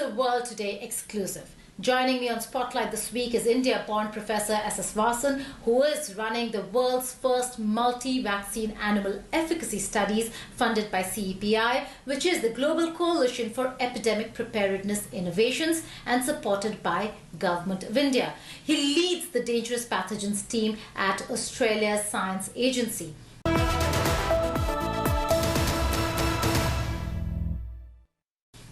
a World Today exclusive. Joining me on Spotlight this week is India-born Professor SS Vasan, who is running the world's first multi-vaccine animal efficacy studies funded by CEPI, which is the Global Coalition for Epidemic Preparedness Innovations and supported by Government of India. He leads the Dangerous Pathogens Team at Australia's Science Agency.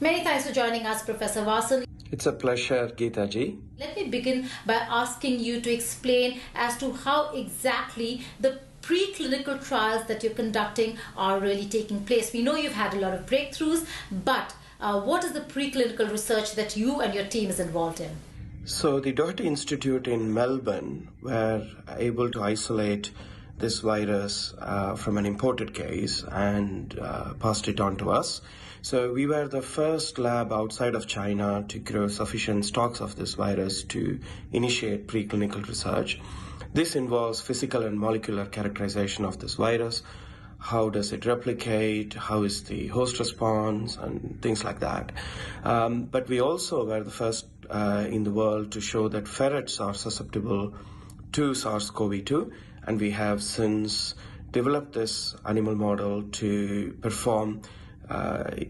Many thanks for joining us, Professor Vasan. It's a pleasure, Geeta ji. Let me begin by asking you to explain as to how exactly the preclinical trials that you're conducting are really taking place. We know you've had a lot of breakthroughs, but what is the preclinical research that you and your team is involved in? So the Doherty Institute in Melbourne were able to isolate this virus from an imported case and passed it on to us. So we were the first lab outside of China to grow sufficient stocks of this virus to initiate preclinical research. This involves physical and molecular characterization of this virus. How does it replicate? How is the host response? And things like that. But we also were the first in the world to show that ferrets are susceptible to SARS-CoV-2, and we have since developed this animal model to perform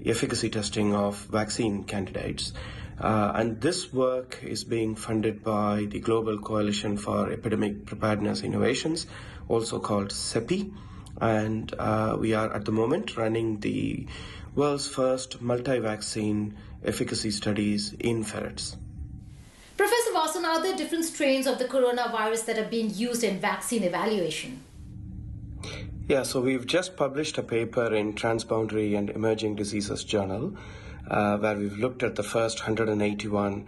efficacy testing of vaccine candidates. And this work is being funded by the Global Coalition for Epidemic Preparedness Innovations, also called CEPI. And we are at the moment running the world's first multi-vaccine efficacy studies in ferrets. Professor Vasan, are there different strains of the coronavirus that are being used in vaccine evaluation? Yeah, so we've just published a paper in Transboundary and Emerging Diseases Journal, where we've looked at the first 181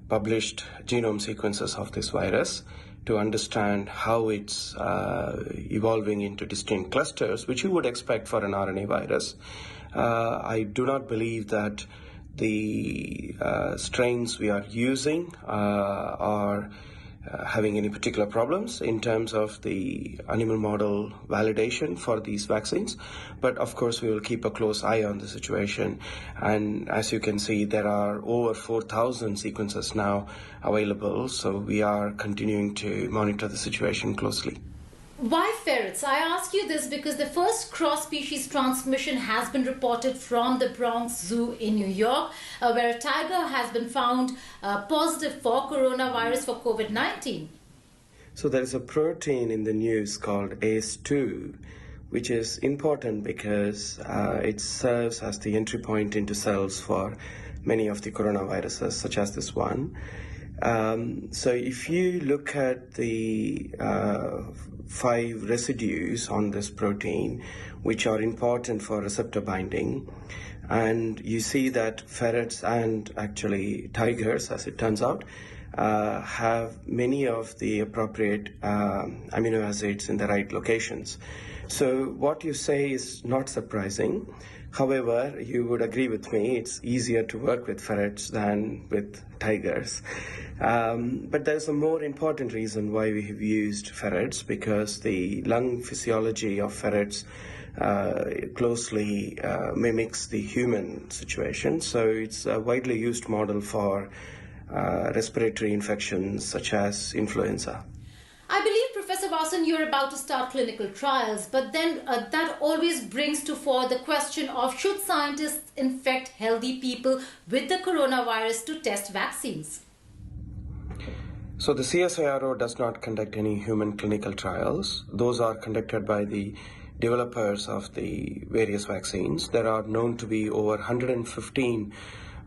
published genome sequences of this virus to understand how it's evolving into distinct clusters, which you would expect for an RNA virus. I do not believe that the strains we are using are having any particular problems in terms of the animal model validation for these vaccines. But of course, we will keep a close eye on the situation. And as you can see, there are over 4,000 sequences now available. So we are continuing to monitor the situation closely. Why ferrets? I ask you this because the first cross-species transmission has been reported from the Bronx Zoo in New York, where a tiger has been found positive for coronavirus for COVID-19. So there is a protein in the news called ACE2, which is important because it serves as the entry point into cells for many of the coronaviruses, such as this one. So if you look at the 5 residues on this protein, which are important for receptor binding, and you see that ferrets and actually tigers, as it turns out, have many of the appropriate amino acids in the right locations. So what you say is not surprising. However, you would agree with me, it's easier to work with ferrets than with tigers. But there's a more important reason why we have used ferrets, because the lung physiology of ferrets closely mimics the human situation. So it's a widely used model for respiratory infections such as influenza. I believe, Professor Vasan, you're about to start clinical trials, but then that always brings to fore the question of should scientists infect healthy people with the coronavirus to test vaccines? So the CSIRO does not conduct any human clinical trials. Those are conducted by the developers of the various vaccines. There are known to be over 115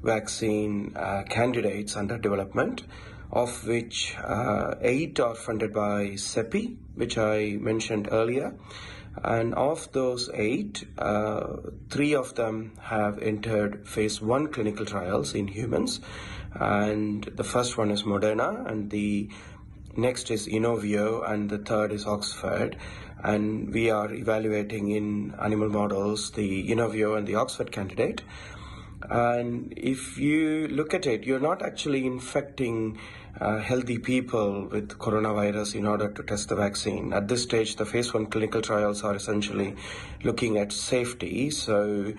vaccine candidates under development, of which 8 are funded by CEPI, which I mentioned earlier. And of those 8, 3 of them have entered phase 1 clinical trials in humans. And the first one is Moderna, and the next is Inovio, and the third is Oxford. And we are evaluating in animal models the Inovio and the Oxford candidate. And if you look at it, you're not actually infecting healthy people with coronavirus in order to test the vaccine. At this stage, the phase 1 clinical trials are essentially looking at safety. So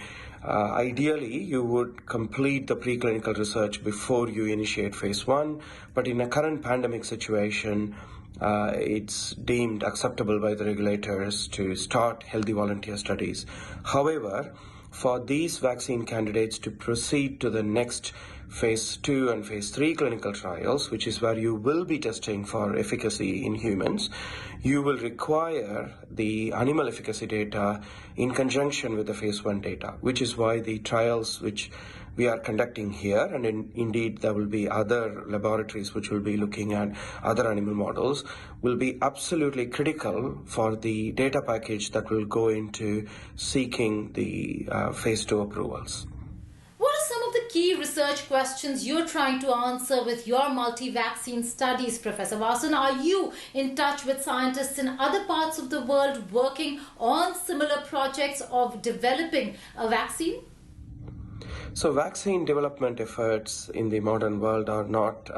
Ideally, you would complete the preclinical research before you initiate phase 1, but in a current pandemic situation, it's deemed acceptable by the regulators to start healthy volunteer studies. However, for these vaccine candidates to proceed to the next phase 2 and phase 3 clinical trials, which is where you will be testing for efficacy in humans, you will require the animal efficacy data in conjunction with the phase 1 data, which is why the trials which we are conducting here, and indeed there will be other laboratories which will be looking at other animal models, will be absolutely critical for the data package that will go into seeking the phase 2 approvals. What are some of the key research questions you're trying to answer with your multi-vaccine studies, Professor Vasan? Are you in touch with scientists in other parts of the world working on similar projects of developing a vaccine? So vaccine development efforts in the modern world are not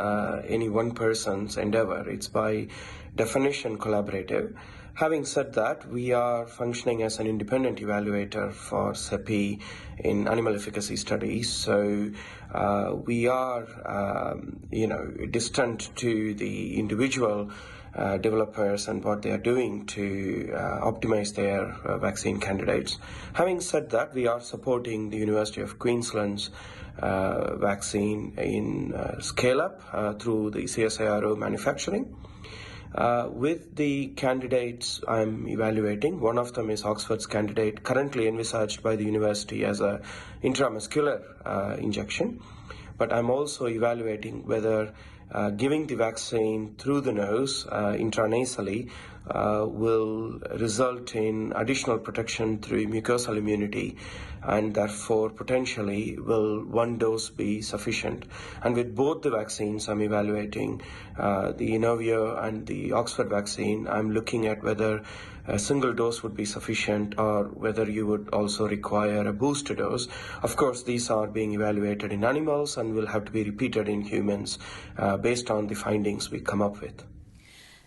any one person's endeavor. It's by definition collaborative. Having said that, we are functioning as an independent evaluator for CEPI in animal efficacy studies. So we are, distant to the individual developers and what they are doing to optimize their vaccine candidates. Having said that, we are supporting the University of Queensland's vaccine in scale-up through the CSIRO manufacturing. With the candidates I'm evaluating, one of them is Oxford's candidate, currently envisaged by the university as a intramuscular injection. But I'm also evaluating whether giving the vaccine through the nose intranasally will result in additional protection through mucosal immunity, and therefore potentially will one dose be sufficient. And with both the vaccines I'm evaluating, the Inovio and the Oxford vaccine, I'm looking at whether a single dose would be sufficient or whether you would also require a booster dose. Of course, these are being evaluated in animals and will have to be repeated in humans based on the findings we come up with.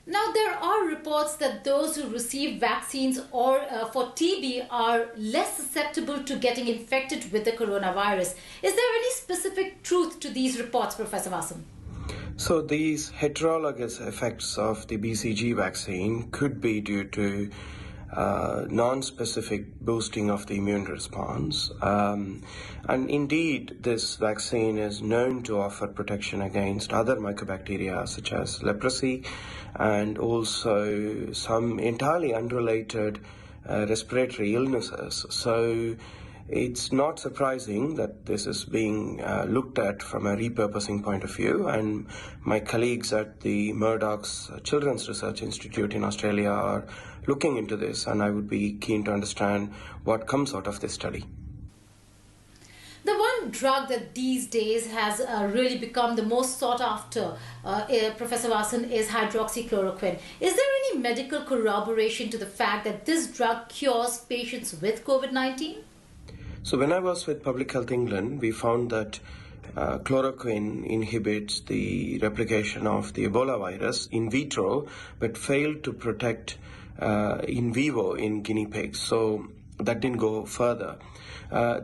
Now, there are reports that those who receive vaccines or for TB are less susceptible to getting infected with the coronavirus. Is there any specific truth to these reports, Professor Vasan? So these heterologous effects of the BCG vaccine could be due to non-specific boosting of the immune response. And indeed, this vaccine is known to offer protection against other mycobacteria such as leprosy and also some entirely unrelated respiratory illnesses. So it's not surprising that this is being looked at from a repurposing point of view, and my colleagues at the Murdoch's Children's Research Institute in Australia are looking into this, and I would be keen to understand what comes out of this study. The one drug that these days has really become the most sought after, Professor Vasan, is hydroxychloroquine. Is there any medical corroboration to the fact that this drug cures patients with COVID-19? So when I was with Public Health England, we found that chloroquine inhibits the replication of the Ebola virus in vitro, but failed to protect in vivo in guinea pigs. So that didn't go further.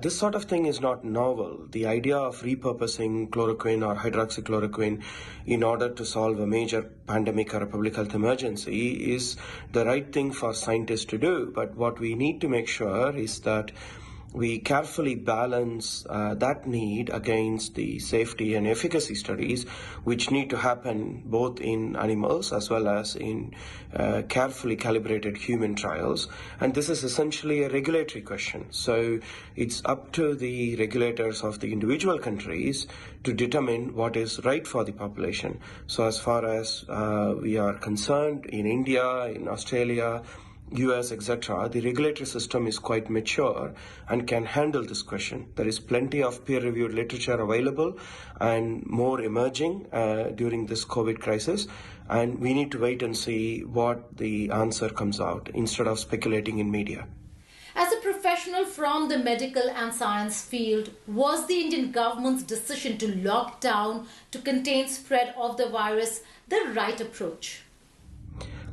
This sort of thing is not novel. The idea of repurposing chloroquine or hydroxychloroquine in order to solve a major pandemic or a public health emergency is the right thing for scientists to do. But what we need to make sure is that we carefully balance that need against the safety and efficacy studies, which need to happen both in animals as well as in carefully calibrated human trials. And this is essentially a regulatory question. So it's up to the regulators of the individual countries to determine what is right for the population. So as far as we are concerned, in India, in Australia, US, etc., the regulatory system is quite mature and can handle this question. There is plenty of peer-reviewed literature available and more emerging during this COVID crisis, and we need to wait and see what the answer comes out instead of speculating in media. As a professional from the medical and science field, was the Indian government's decision to lock down to contain spread of the virus the right approach?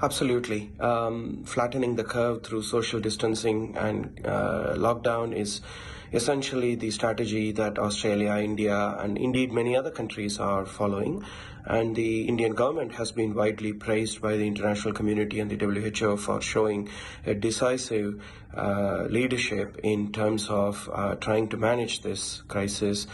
Absolutely. Flattening the curve through social distancing and lockdown is essentially the strategy that Australia, India, and indeed many other countries are following. And the Indian government has been widely praised by the international community and the WHO for showing a decisive leadership in terms of trying to manage this crisis,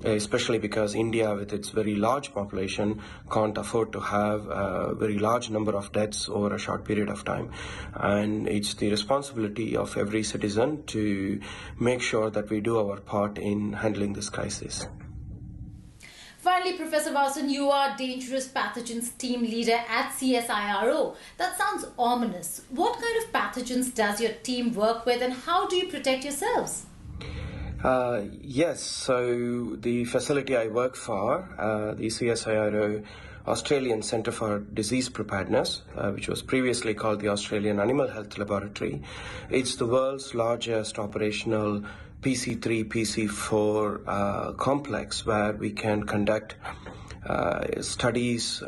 especially because India, with its very large population, can't afford to have a very large number of deaths over a short period of time. And it's the responsibility of every citizen to make sure that we do our part in handling this crisis. Finally, Professor Vasan, you are Dangerous Pathogens Team leader at CSIRO. That sounds ominous. What kind of pathogens does your team work with, and how do you protect yourselves? Yes, so the facility I work for, the CSIRO Australian Centre for Disease Preparedness, which was previously called the Australian Animal Health Laboratory, it's the world's largest operational PC3, PC4 complex where we can conduct studies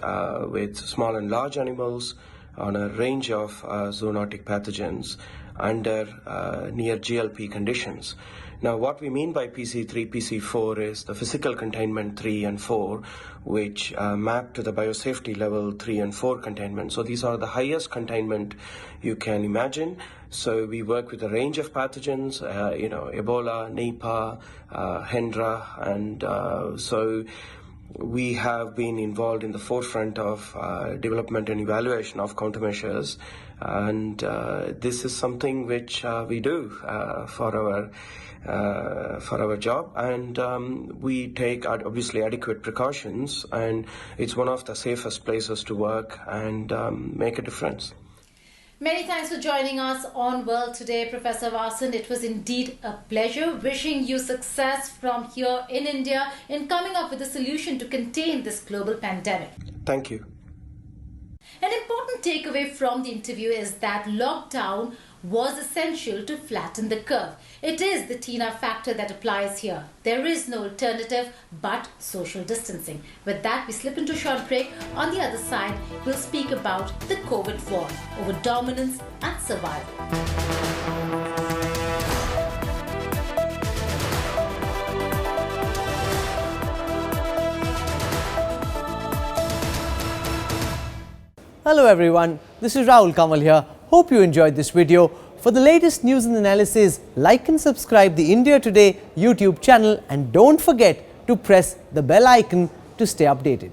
with small and large animals on a range of zoonotic pathogens under near GLP conditions. Now, what we mean by PC3, PC4 is the physical containment 3 and 4, which map to the biosafety level 3 and 4 containment. So these are the highest containment you can imagine. So we work with a range of pathogens, Ebola, Nipah, Hendra, and so we have been involved in the forefront of development and evaluation of countermeasures, and this is something which we do for our job, and we take obviously adequate precautions, and it's one of the safest places to work and make a difference. Many thanks for joining us on World Today, Professor Vasan. It was indeed a pleasure. Wishing you success from here in India in coming up with a solution to contain this global pandemic. Thank you. An important takeaway from the interview is that lockdown was essential to flatten the curve. It is the TINA factor that applies here. There is no alternative but social distancing. With that, we slip into a short break. On the other side, we'll speak about the COVID war over dominance and survival. Hello everyone, this is Rahul Kamal here. Hope you enjoyed this video. For the latest news and analysis, like and subscribe the India Today YouTube channel, and don't forget to press the bell icon to stay updated.